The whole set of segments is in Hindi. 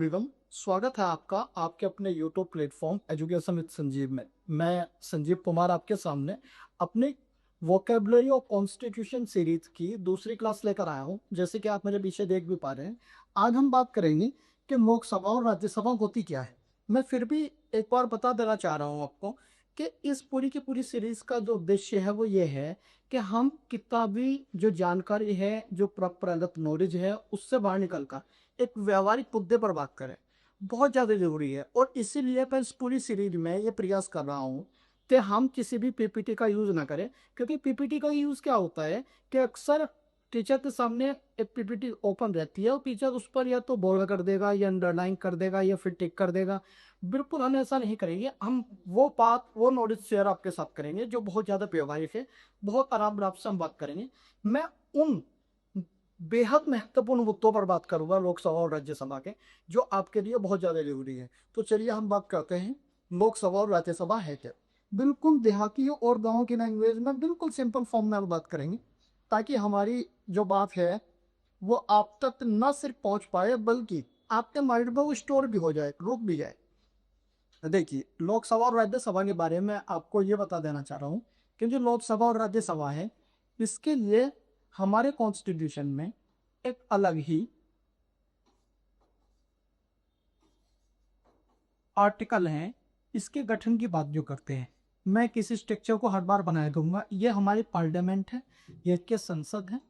एवरीवन, स्वागत है आपका आपके अपने YouTube platform education with Sanjeev में। मैं संजीव कुमार आपके सामने अपने वोकेबलरी और कॉन्स्टिट्यूशन सीरीज की दूसरी क्लास लेकर आया हूं। जैसे कि आप मेरे पीछे देख भी पा रहे हैं, आज हम बात करेंगे कि लोकसभा और राज्यसभा होती क्या है। मैं फिर भी एक बार बता देना चाह रहा हूं आपको कि इस पूरी की पूरी सीरीज का जो उद्देश्य है वो ये है कि हम किताबी जो जानकारी है, जो परंपरागत नॉलेज है, उससे बाहर निकल कर एक व्यवहारिक मुद्दे पर बात करें, बहुत ज़्यादा जरूरी है। और इसीलिए मैं इस पूरी सीरीज में ये प्रयास कर रहा हूँ कि हम किसी भी पीपीटी का यूज़ ना करें, क्योंकि पीपीटी का यूज़ क्या होता है कि अक्सर टीचर के सामने एक पीपीटी ओपन रहती है और टीचर उस पर या तो बोल्ड कर देगा या अंडरलाइन कर देगा या फिर टिक कर देगा। बिल्कुल हम ऐसा नहीं करेंगे। हम वो बात, वो नॉलेज शेयर आपके साथ करेंगे जो बहुत ज़्यादा व्यवहारिक है, बहुत आराम आराम से हम बात करेंगे। मैं उन बेहद महत्वपूर्ण मुद्दों पर बात करूंगा लोकसभा और राज्यसभा के, जो आपके लिए बहुत ज्यादा जरूरी है। तो चलिए हम बात करते हैं लोकसभा और राज्यसभा है क्या। बिल्कुल देहाती और गांव की लैंग्वेज में बिल्कुल सिंपल फॉर्म में बात करेंगे, ताकि हमारी जो बात है वो आप तक न सिर्फ पहुंच पाए बल्कि आपके माइंड में वो स्टोर भी हो जाए, रुक भी जाए। देखिए, लोकसभा और राज्यसभा के बारे में आपको ये बता देना चाह रहा हूँ कि जो लोकसभा और राज्यसभा है, इसके लिए हमारे कॉन्स्टिट्यूशन में एक अलग ही आर्टिकल है। इसके गठन की बात जो करते हैं, मैं किसी स्ट्रक्चर को हर बार बनाया दूंगा। ये हमारी पार्लियामेंट है, ये के संसद है।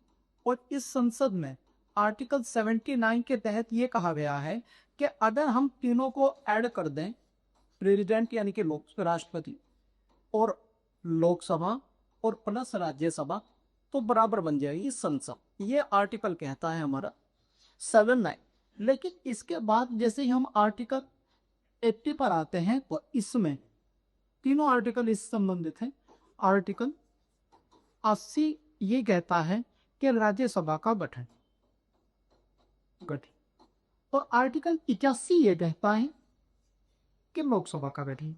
और इस संसद में आर्टिकल 79 के तहत ये कहा गया है कि अगर हम तीनों को ऐड कर दें, प्रेसिडेंट यानी कि लोक राष्ट्रपति और लोकसभा और प्लस राज्यसभा, तो बराबर बन जाएगी संसद। ये आर्टिकल कहता है हमारा 79। लेकिन इसके बाद जैसे ही हम आर्टिकल 80 पर आते हैं तो इसमें तीनों आर्टिकल इस संबंधित हैं। आर्टिकल 80 ये कहता है कि राज्यसभा का गठन गठन और आर्टिकल 81 ये कहता है कि लोकसभा का गठन,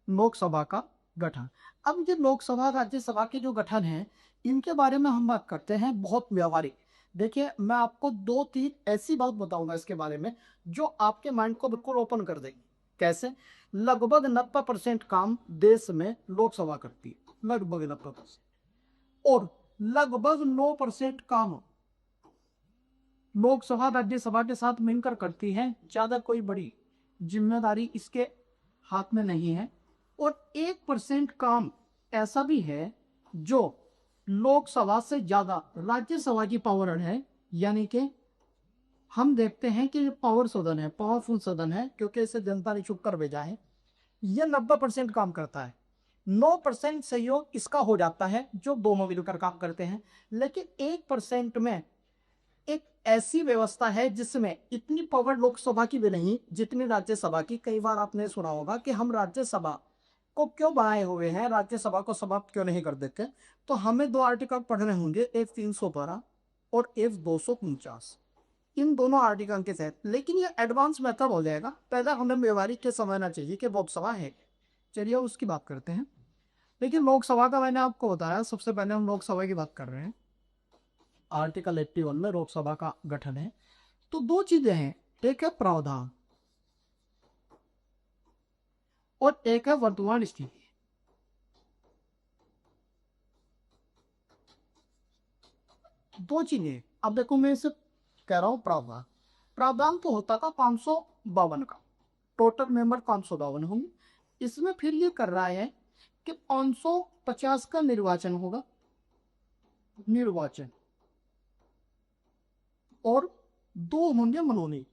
लोकसभा का गठन। अब ये लोकसभा राज्यसभा के जो गठन है, इनके बारे में हम बात करते हैं बहुत व्यवहारिक। देखिए, मैं आपको दो तीन ऐसी बात बताऊंगा इसके बारे में जो आपके माइंड को बिल्कुल ओपन कर देगी। कैसे? लगभग 90% काम देश में लोकसभा करती है, लगभग 90%। और लगभग 9% काम लोकसभा राज्यसभा के साथ मिलकर करती है। ज्यादा कोई बड़ी जिम्मेदारी इसके हाथ में नहीं है। और 1% काम ऐसा भी है जो लोकसभा से ज्यादा राज्यसभा की पावर है। यानी कि हम देखते हैं कि पावर सदन है, पावरफुल सदन है, क्योंकि इसे जनता ने चुप कर भेजा है। यह 90% काम करता है। 9% सहयोग इसका हो जाता है जो दोनों मिलकर काम करते हैं। लेकिन 1% में एक ऐसी व्यवस्था है जिसमें इतनी पावर लोकसभा की भी नहीं जितनी राज्यसभा की। कई बार आपने सुना होगा कि हम राज्यसभा को क्यों बनाए हुए हैं, राज्यसभा को समाप्त क्यों नहीं कर देते। तो हमें दो आर्टिकल पढ़ने होंगे, एक 312 और एक 249, इन दोनों आर्टिकल के तहत। लेकिन ये एडवांस मेथड हो जाएगा, पहले हमें व्यवहारिक के समझना चाहिए कि लोकसभा है। चलिए उसकी बात करते हैं। लेकिन लोकसभा का मैंने आपको बताया, सबसे पहले हम लोकसभा की बात कर रहे हैं। आर्टिकल 81 में लोकसभा का गठन है। तो दो चीजें हैं, एक है प्रावधान और एक है वर्तमान स्थिति। दो चीजें। अब देखो, मैं इसे कह रहा हूं प्रावधान। प्रावधान तो होता था 552 का, टोटल मेंबर 552 होंगे। इसमें फिर ये कर रहा है कि 550 का निर्वाचन होगा, निर्वाचन, और दो होंगे मनोनीत।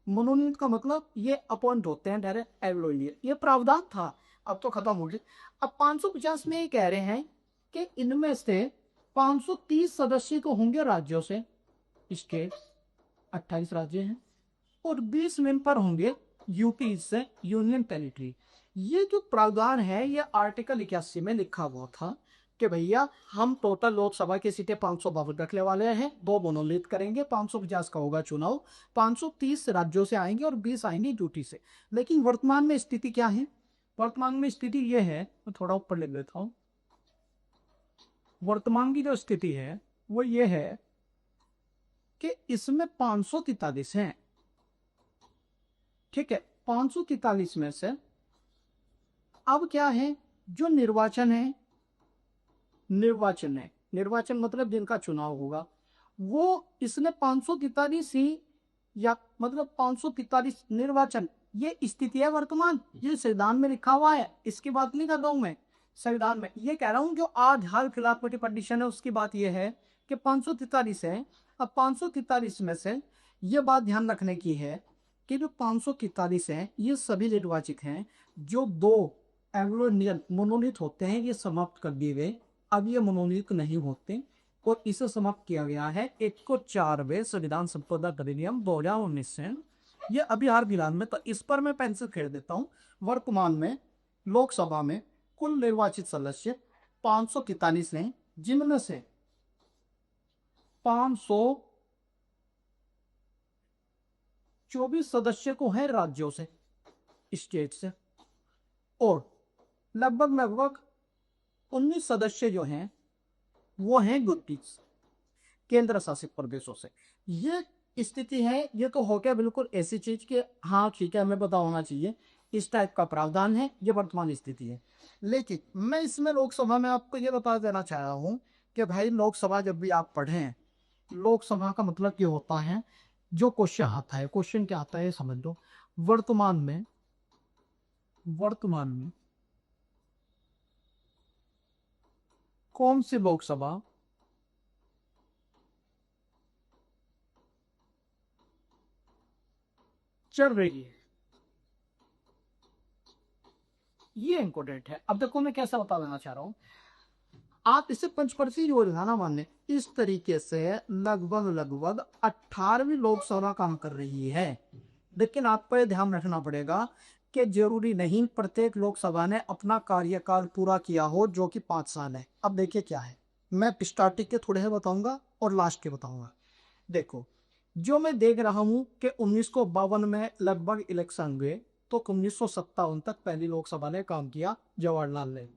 मनोनीत का मतलब ये अपॉइंट होते हैं डायरेक्ट एवलोइलियर। ये प्रावधान था, अब तो खत्म हो गया। अब 550 में ये कह रहे हैं कि इनमें से 530 सदस्य तो होंगे राज्यों से, इसके 28 राज्य हैं, और 20 मेंबर होंगे यूपी से, यूनियन टेरिटरी। ये जो प्रावधान है ये आर्टिकल 81 में लिखा हुआ था कि भैया हम टोटल लोकसभा की सीटें 552 रखने वाले हैं, दो मनोनीत करेंगे, 550 का होगा चुनाव, 530 राज्यों से आएंगे और 20 आएंगे यूटी से। लेकिन वर्तमान में स्थिति क्या है? वर्तमान में स्थिति यह है, मैं थोड़ा ऊपर लिख देता हूं। वर्तमान की जो स्थिति है वो ये है कि इसमें 543 हैं। ठीक है, 543 में से अब क्या है, जो निर्वाचन मतलब जिनका चुनाव होगा, वो इसने 543 ही, या मतलब 543 निर्वाचन, ये स्थिति है वर्तमान, ये संविधान में लिखा हुआ है, इसकी बात नहीं कर रहा हूं मैं। संविधान में ये कह रहा हूं, जो आज हाल फिलहाल में कंडीशन है उसकी बात ये है कि 543 है। अब 543 में से ये बात ध्यान रखने की है कि जो 543 है ये सभी निर्वाचित हैं। जो दो एग्रो मनोनीत होते हैं ये समाप्त कर दिए गए, अब ये मनोनीत नहीं होते और इसे समाप्त किया गया है 104वें संविधान संशोधन अधिनियम 2019 से। ये अभी हाल फिलहाल में, तो इस पर मैं पेंसिल खेल देता हूं। वर्तमान में लोकसभा में कुल निर्वाचित सदस्य 543 हैं, जिनमें से 524 सदस्य को है राज्यों से, स्टेट से, और लगभग 19 सदस्य जो हैं वो हैं गुत्तीस केंद्र शासित प्रदेशों से। ये स्थिति है। ये तो हो गया बिल्कुल ऐसी चीज कि हाँ ठीक है हमें पता होना चाहिए, इस टाइप का प्रावधान है, ये वर्तमान स्थिति है। लेकिन मैं इसमें लोकसभा में आपको ये बता देना चाह रहा हूँ कि भाई लोकसभा जब भी आप पढ़ें, लोकसभा का मतलब क्या होता है, जो क्वेश्चन आता है, क्वेश्चन क्या आता है समझ लो। वर्तमान में कौन सी लोकसभा चल रही है, ये इंपॉर्टेंट है। अब देखो मैं कैसा बता देना चाह रहा हूं, आप इसे पंचवर्षीय योजना ना माने, इस तरीके से लगभग 18वीं लोकसभा काम कर रही है। लेकिन आपको यह ध्यान रखना पड़ेगा कि जरूरी नहीं प्रत्येक लोकसभा ने अपना कार्यकाल पूरा किया हो, जो कि 5 साल है। अब देखिए क्या है, मैं स्टार्टिंग के थोड़े बताऊंगा और लास्ट के बताऊंगा। देखो, जो मैं देख रहा हूं कि 1952 में लगभग इलेक्शन हुए, तो 1957 तक पहली लोकसभा ने काम किया जवाहरलाल नेहरू।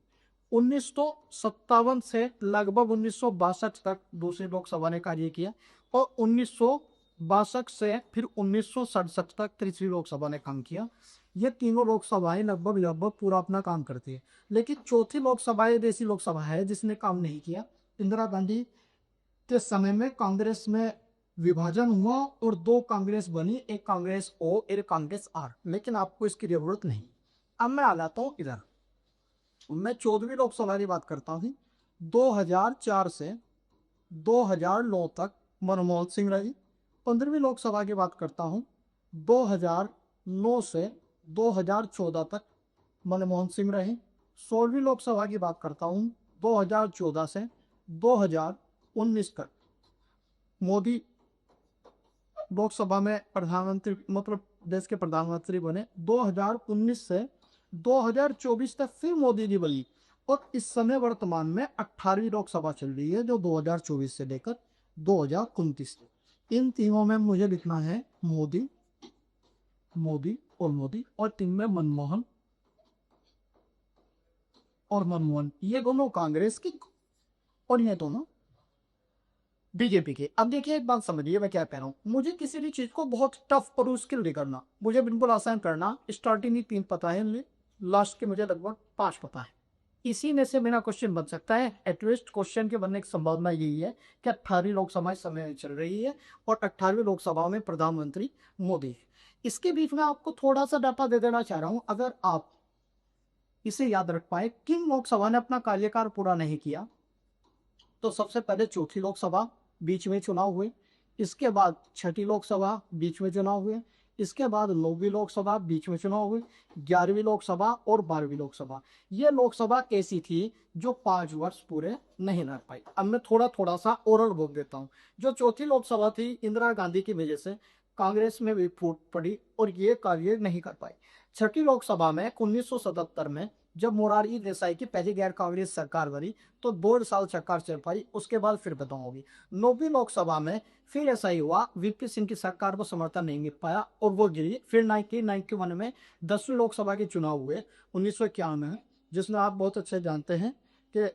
1957 से लगभग 1962 तक दूसरी लोकसभा ने कार्य किया, और 1962 से फिर 1967 तक तीसरी लोकसभा ने काम किया। ये तीनों लोकसभाएं लगभग पूरा अपना काम करती है। लेकिन चौथी लोकसभा एक ऐसी लोकसभा है जिसने काम नहीं किया। इंदिरा गांधी के समय में कांग्रेस में विभाजन हुआ और दो कांग्रेस बनी, एक कांग्रेस ओ, एक कांग्रेस आर, लेकिन आपको इसकी जरूरत नहीं। अब मैं आ जाता हूं इधर, मैं 14वीं लोकसभा की बात करता हूं। 2004 से 2009 तक मनमोहन सिंह रही। 15वीं लोकसभा की बात करता हूं, 2009 से 2014 तक मनमोहन सिंह रहे। 16वीं लोकसभा की बात करता हूं, 2014 से 2019 तक मोदी लोकसभा में प्रधानमंत्री, मतलब देश के प्रधानमंत्री बने। 2019 से 2024 तक फिर मोदी जी बनी, और इस समय वर्तमान में 18वीं लोकसभा चल रही है, जो 2024 से लेकर 2029 तक। इन तीनों में मुझे लिखना है मोदी, मोदी और मोदी, और तीन में मनमोहन और मनमोहन, ये दोनों कांग्रेस की और ये दोनों बीजेपी के। अब देखिए एक बात समझिए मैं क्या कह रहा हूँ, मुझे किसी भी चीज को बहुत टफ और मुश्किल नहीं करना, मुझे बिल्कुल आसान करना। स्टार्टिंग ही 3 पता है, लास्ट के मुझे लगभग 5 पता है। इसी में से मेरा क्वेश्चन बन सकता है। एटलीस्ट क्वेश्चन के बनने की संभावना यही है कि 18वीं लोकसभा इस समय चल रही है और 18वीं लोकसभा में प्रधानमंत्री मोदी है। इसके बीच में आपको थोड़ा सा डाटा दे देना चाह रहा हूं, अगर आप इसे याद रख पाए, किन लोकसभा ने अपना कार्यकाल पूरा नहीं किया। तो सबसे पहले चौथी लोकसभा, बीच में चुनाव हुए। इसके बाद छठी लोकसभा, बीच में चुनाव हुए। इसके बाद 9वीं लोकसभा, बीच में चुनाव हुए। 11वीं लोकसभा और 12वीं लोकसभा। ये लोकसभा ऐसी थी जो 5 वर्ष पूरे नहीं रह पाई। अब मैं थोड़ा थोड़ा सा ओरल बोल देता हूँ। जो चौथी लोकसभा थी, इंदिरा गांधी की वजह से कांग्रेस में भी फूट पड़ी और ये कार्य नहीं कर पाई। छठी लोकसभा में 1977 में जब मोरारजी देसाई की पहली गैर कांग्रेस सरकार बनी, तो 2 साल सरकार चल पाई, उसके बाद फिर बताऊंगी। 9वीं लोकसभा में फिर ऐसा ही हुआ, वीपी सिंह की सरकार को समर्थन नहीं मिल पाया और वो गिरी। फिर 1991 में 10वीं लोकसभा के चुनाव हुए 1991 में, जिसमें आप बहुत अच्छे जानते हैं कि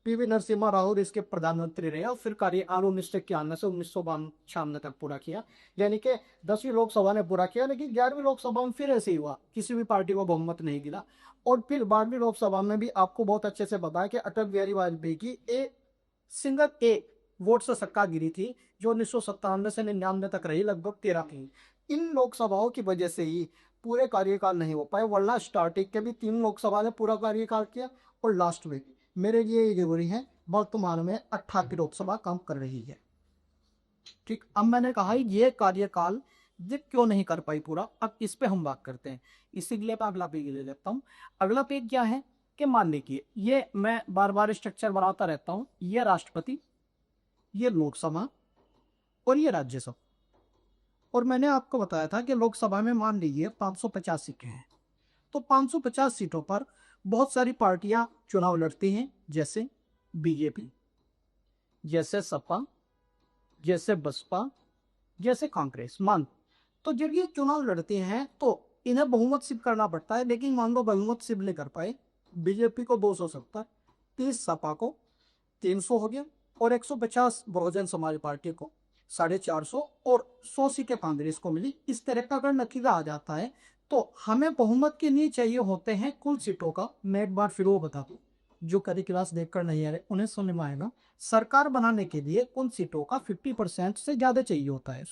पीवी नरसिम्हा राव इसके प्रधानमंत्री रहे और फिर कार्यकाल 1991 से 1992 तक पूरा किया। यानी कि 10वीं लोकसभा ने पूरा किया, लेकिन 11वीं लोकसभा में फिर ऐसे ही हुआ, किसी भी पार्टी को बहुमत नहीं मिला। और फिर 12वीं लोकसभा में भी आपको बहुत अच्छे से पता है कि अटल बिहारी वाजपेयी की सिंगल एक वोट से सरकार गिरी थी, जो 1997 से 99 तक रही, लगभग 13 की। इन लोकसभाओं की वजह से ही पूरे कार्यकाल नहीं हो पाए, वरना स्टार्टिंग के भी 3 लोकसभा ने पूरा कार्यकाल किया और लास्ट में भी। मेरे लिए ये जरूरी है, वर्तमान में 18वीं लोकसभा काम कर रही है। ठीक, अब मैंने कहा ये कार्यकाल ये क्यों नहीं कर पाई पूरा, अब इस पे हम बात करते हैं। इसीलिए मैं अगला पेज ले लेता हूँ। अगला पेज क्या है कि मान लीजिए ये मैं बार बार स्ट्रक्चर बनाता रहता हूँ, ये राष्ट्रपति, ये लोकसभा और ये राज्यसभा। और मैंने आपको बताया था कि लोकसभा में मान लीजिए 550 सीटें हैं, तो 550 सीटों पर बहुत सारी पार्टियां चुनाव लड़ती हैं, जैसे बीजेपी, जैसे सपा, जैसे बसपा, जैसे कांग्रेस। मान तो जब ये चुनाव लड़ते हैं तो इन्हें बहुमत सिद्ध करना पड़ता है, लेकिन मान लो बहुमत सिद्ध नहीं कर पाए, बीजेपी को 270, 30 सपा को 300 हो गया, और 150 बहुजन समाज पार्टी को 450 और 100 सीटें कांग्रेस को मिली। इस तरह का अगर नतीजा आ जाता है तो हमें बहुमत के लिए चाहिए होते हैं कुल सीटों का, मैं एक बार फिर वो बता दूं, जो करी क्लास देखकर नहीं आ रहे उन्हें समझ में आएगा। सरकार बनाने के लिए कुल सीटों का 50% से ज्यादा चाहिए होता है,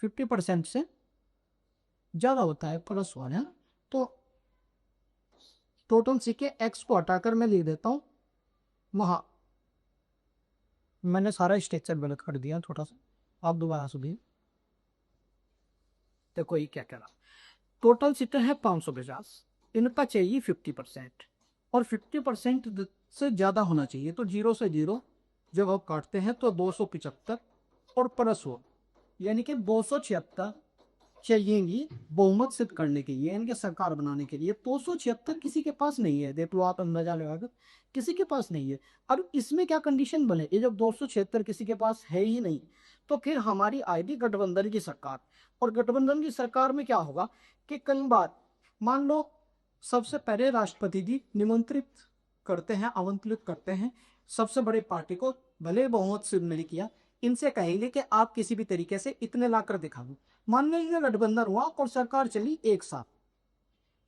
50% से ज्यादा होता है, प्लस 1 है। तो टोटल सीटें एक्स को हटाकर मैं लिख देता हूं वहां, मैंने सारा स्ट्रक्चर गलत कर दिया थोड़ा सा, आप दोबारा सुनिए। देखो ये क्या कह रहा, टोटल सीटें हैं 550, इनका चाहिए 50%, और 50% से ज्यादा होना चाहिए। तो 0 से 0 जब आप काटते हैं तो 275 और प्लस 1, यानी कि 276 चाहिएगी बहुमत सिद्ध करने के लिए, इनके सरकार बनाने के लिए। 276 किसी के पास नहीं है, देख लो आप अंदाजा लगाकर, किसी के पास नहीं है। अब इसमें क्या कंडीशन बने, ये जब 276 किसी के पास है ही नहीं, तो फिर हमारी आएगी गठबंधन की सरकार। और गठबंधन की सरकार में क्या होगा कि कई बार मान लो सबसे पहले राष्ट्रपति जी निमंत्रित करते हैं, आमंत्रित करते हैं सबसे बड़ी पार्टी को, भले बहुमत सिद्ध नहीं किया, इनसे कहेंगे कि आप किसी भी तरीके से इतने लाकर दिखा दो। मान लीजिए गठबंधन हुआ और सरकार चली एक साथ,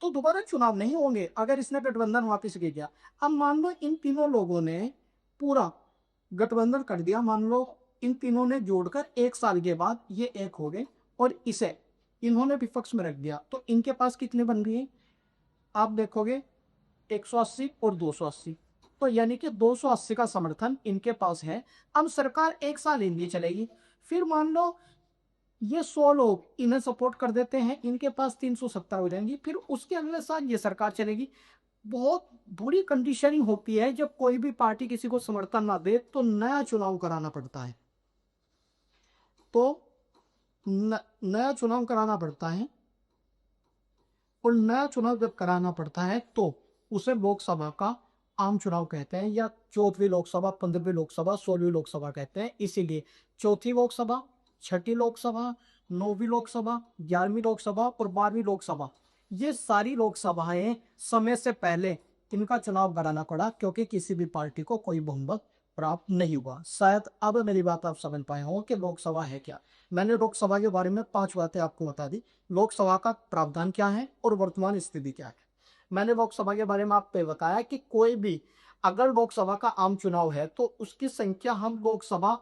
तो दोबारा चुनाव नहीं होंगे अगर इसने गठबंधन वापस ले गया। अब मान लो इन तीनों लोगों ने पूरा गठबंधन कर दिया, मान लो इन तीनों ने जोड़कर 1 साल के बाद ये एक हो गए, और इसे इन्होंने विपक्ष में रख दिया, तो इनके पास कितने बन गए आप देखोगे, 180 और 280, तो यानी कि 280 का समर्थन इनके पास है। अब सरकार 1 साल इनकी चलेगी, फिर मान लो ये 100 लोग इन्हें सपोर्ट कर देते हैं, इनके पास 370 हो जाएंगी, फिर उसके अगले साल ये सरकार चलेगी। बहुत बुरी कंडीशन होती है जब कोई भी पार्टी किसी को समर्थन ना दे तो नया चुनाव कराना पड़ता है, तो नया चुनाव कराना पड़ता है, और नया चुनाव जब कराना पड़ता है तो उसे लोकसभा का आम चुनाव कहते हैं, या 4वीं लोकसभा, 15वीं लोकसभा, 16वीं लोकसभा कहते हैं। इसीलिए 4थी लोकसभा, 6ठी लोकसभा, 9वीं लोकसभा, 11वीं लोकसभा और 12वीं लोकसभा, ये सारी लोकसभाएं समय से पहले इनका चुनाव कराना पड़ा, क्योंकि किसी भी पार्टी को कोई बहुमत प्राप्त नहीं हुआ। शायद अब मेरी बात आप समझ पाए हो कि लोकसभा है क्या। मैंने लोकसभा के बारे में 5 बातें आपको बता दी, लोकसभा का प्रावधान क्या है और वर्तमान स्थिति क्या है। मैंने लोकसभा के बारे में आपको बताया कि कोई भी अगर लोकसभा का आम चुनाव है तो उसकी संख्या हम लोकसभा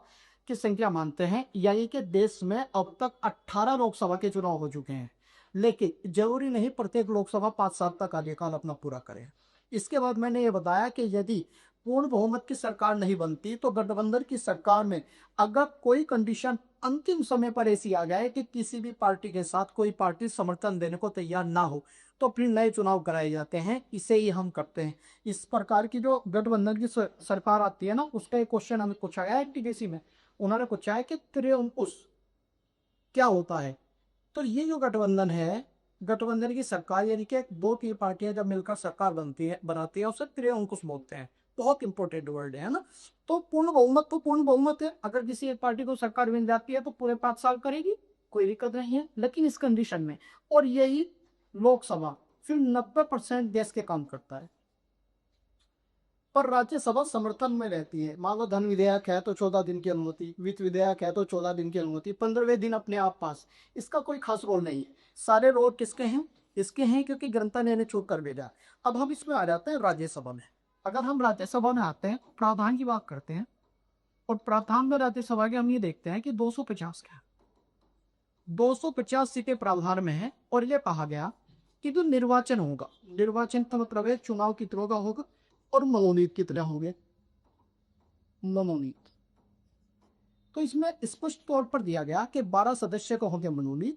की संख्या मानते हैं, यानी कि देश में अब तक 18 लोकसभा के चुनाव हो चुके हैं, लेकिन जरूरी नहीं प्रत्येक लोकसभा 5 साल का कार्यकाल अपना पूरा करे। इसके बाद मैंने ये बताया कि यदि पूर्ण बहुमत की सरकार नहीं बनती तो गठबंधन की सरकार में अगर कोई कंडीशन अंतिम समय पर ऐसी आ जाए कि किसी भी पार्टी के साथ कोई पार्टी समर्थन देने को तैयार ना हो, तो फिर नए चुनाव कराए जाते हैं, इसे ही हम करते हैं। इस प्रकार की जो गठबंधन की सरकार आती है ना, उसका एक क्वेश्चन हमें पूछा गया है टीडीसी में, उन्होंने पूछा है कि त्रिअंकुश क्या होता है। तो ये जो गठबंधन है, गठबंधन की सरकार, यानी कि 2-3 पार्टियां जब मिलकर सरकार बनाती है उसे त्रिअंकुश बोलते हैं। बहुत इंपॉर्टेंट वर्ड है ना। तो पूर्ण बहुमत तो पूर्ण बहुमत है, अगर किसी एक पार्टी को सरकार मिल जाती है तो पूरे 5 साल करेगी, कोई दिक्कत नहीं है, लेकिन इस कंडीशन में। और यही लोकसभा फिर 90% देश के काम करता है। पर राज्यसभा समर्थन में रहती है। मान लो धन विधेयक है तो 14 दिन की अनुमति, वित्त विधेयक है तो 14 दिन की अनुमति, 15वें दिन अपने आप पास। इसका कोई खास रोल नहीं है। सारे रोल किसके हैं? इसके हैं, क्योंकि जनता ने इन्हें चुन कर भेजा। अब हम इसमें आ जाते हैं राज्यसभा में। अगर हम राज्यसभा में आते हैं, प्रावधान की बात करते हैं, और प्रावधान में राज्यसभा के हम ये देखते हैं कि 250 क्या 250 सीटें प्रावधान में है। और ये कहा गया कि जो निर्वाचन होगा, निर्वाचन का मतलब है चुनाव कितनों का होगा और मनोनीत कितने होंगे, मनोनीत। तो इसमें स्पष्ट तौर पर दिया गया कि 12 सदस्य को होंगे मनोनीत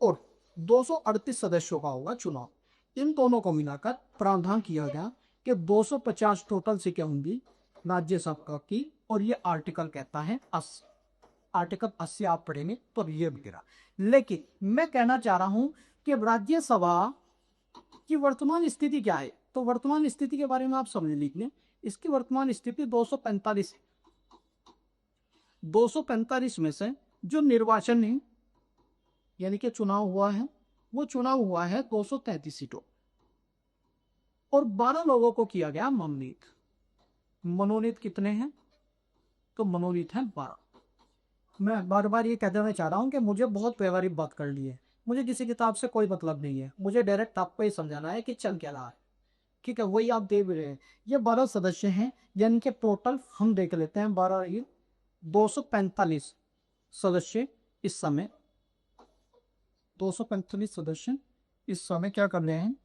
और 238 सदस्यों का होगा चुनाव। इन दोनों को मिलाकर प्रावधान किया गया कि 250 टोटल सीटें होंगी राज्यसभा की। और ये आर्टिकल कहता है 80, आर्टिकल 80 आप पढ़ेंगे तो ये वगैरह। लेकिन मैं कहना चाह रहा हूं कि राज्यसभा की वर्तमान स्थिति क्या है। तो वर्तमान स्थिति के बारे में आप समझ लीजिए। इसकी वर्तमान स्थिति 245 है। 245 में से जो निर्वाचन है यानी कि चुनाव हुआ है, वो चुनाव हुआ है 233 सीटों, और 12 लोगों को किया गया मनोनीत। मनोनीत कितने हैं? तो मनोनीत हैं 12। मैं बार बार ये कह देना चाह रहा हूं कि मुझे बहुत व्यवहारिक बात कर ली है, मुझे किसी किताब से कोई मतलब नहीं है, मुझे डायरेक्ट आपको ही समझाना है कि चल क्या रहा है। ठीक है, वही आप देख रहे हैं। ये 12 सदस्य हैं, यानी कि टोटल हम देख लेते हैं 12 245 सदस्य इस समय 245 सदस्य इस समय क्या कर रहे हैं?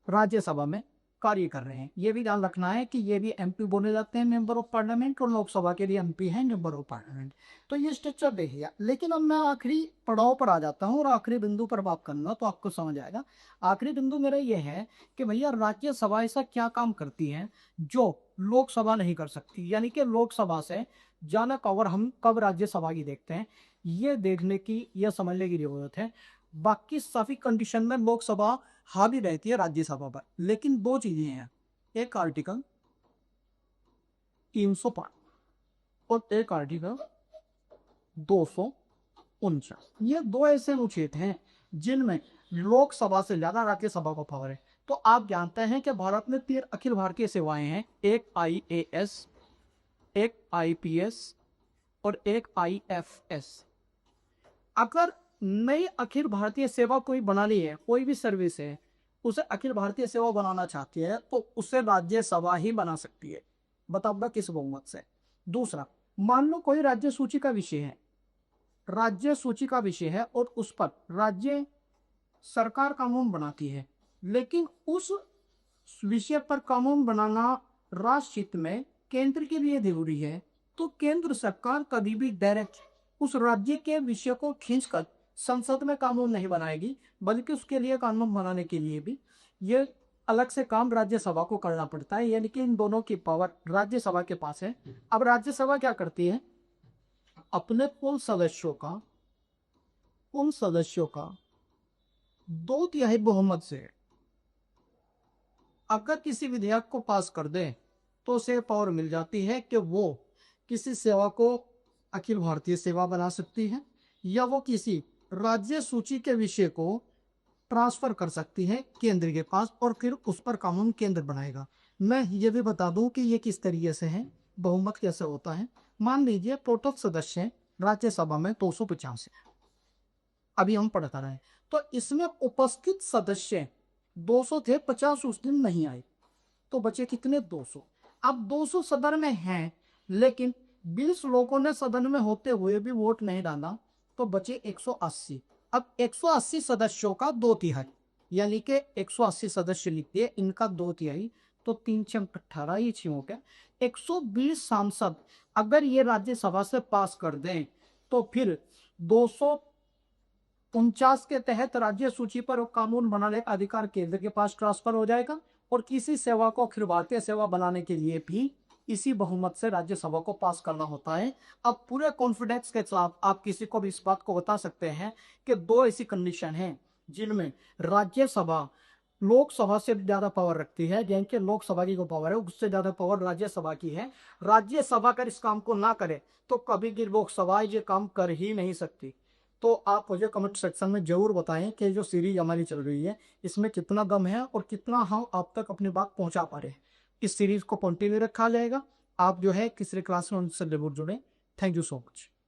राज्यसभा में कार्य कर रहे हैं। ये भी ध्यान रखना है कि ये भी एमपी बोले जाते हैं, मेंबर ऑफ पार्लियामेंट, और लोकसभा के लिए एमपी है मेंबर ऑफ पार्लियामेंट। तो ये स्ट्रक्चर देखिए। लेकिन अब मैं आखिरी पड़ाव पर आ जाता हूँ और आखिरी बिंदु पर बात करूंगा तो आपको समझ आएगा। आखिरी बिंदु मेरा ये है कि भैया राज्यसभा ऐसा क्या काम करती है जो लोकसभा नहीं कर सकती, यानी कि लोकसभा से ज्यादा कवर हम कब राज्यसभा की देखते हैं, ये देखने की, यह समझने की जरूरत है। बाकी सभी कंडीशन में लोकसभा हावी रहती है राज्यसभा पर। लेकिन दो चीजें हैं, एक आर्टिकल 305 और एक आर्टिकल 249। ये दो ऐसे अनुच्छेद हैं जिनमें लोकसभा से ज्यादा राज्यसभा को पावर है। तो आप जानते हैं कि भारत में 3 अखिल भारतीय सेवाएं हैं, एक IAS, एक IPS और एक IFS। अगर नई अखिल भारतीय सेवा कोई बनानी है, कोई भी सर्विस है उसे अखिल भारतीय सेवा बनाना चाहती है, तो उसे राज्यसभा ही बना सकती है। बताओ किस बहुमत से? दूसरा, मान लो कोई राज्य सूची का विषय है, राज्य सूची का विषय है और उस पर राज्य सरकार कानून बनाती है, लेकिन उस विषय पर कानून बनाना राष्ट्र हित में केंद्र के लिए जरूरी है, तो केंद्र सरकार कभी भी डायरेक्ट उस राज्य के विषय को खींचकर संसद में कानून नहीं बनाएगी, बल्कि उसके लिए कानून बनाने के लिए भी ये अलग से काम राज्यसभा को करना पड़ता है। यानी कि इन दोनों की पावर राज्यसभा के पास है। अब राज्यसभा क्या करती है? अपने कुल सदस्यों का 2/3 बहुमत से अगर किसी विधेयक को पास कर दे तो उसे पावर मिल जाती है कि वो किसी सेवा को अखिल भारतीय सेवा बना सकती है, या वो किसी राज्य सूची के विषय को ट्रांसफर कर सकती है केंद्र के पास, और फिर उस पर कानून केंद्र बनाएगा। मैं ये भी बता दूं कि ये किस तरीके से है, बहुमत कैसे होता है। मान लीजिए टोटल सदस्य राज्यसभा में 250 है, अभी हम पढ़ कर रहे हैं, तो इसमें उपस्थित सदस्य 200 थे, 50 उस दिन नहीं आए, तो बचे कितने? 200। अब 200 सदन में हैं, लेकिन 20 लोगों ने सदन में होते हुए भी वोट नहीं डाला, तो बचे 180। अब 180 सदस्यों का 2/3, यानी कि 180 सदस्य लिख दिए, इनका 2/3, तो 3 × 18 ही हो गया। 120 सांसद अगर ये राज्यसभा से पास कर दें तो फिर 249 के तहत राज्य सूची पर कानून बनाने का अधिकार केंद्र के पास ट्रांसफर हो जाएगा, और किसी सेवा को अखिल भारतीय सेवा बनाने के लिए भी इसी बहुमत से राज्यसभा को पास करना होता है। अब पूरे कॉन्फिडेंस के साथ आप किसी को भी इस बात को बता सकते हैं कि 2 ऐसी कंडीशन हैं जिनमें राज्यसभा लोकसभा से ज्यादा पावर रखती है, यानी कि लोकसभा की जो पावर है उससे ज्यादा पावर राज्यसभा की है। राज्यसभा अगर इस काम को ना करे तो कभी भी लोकसभा ये काम कर ही नहीं सकती। तो आप मुझे कमेंट सेक्शन में ज़रूर बताएं कि जो सीरीज हमारी चल रही है इसमें कितना दम है और कितना हम आप तक अपनी बात पहुंचा पा रहे हैं। इस सीरीज को कंटिन्यू रखा जाएगा। आप जो है तीसरे क्लास में उनसे जरूर जुड़ें। Thank you so much.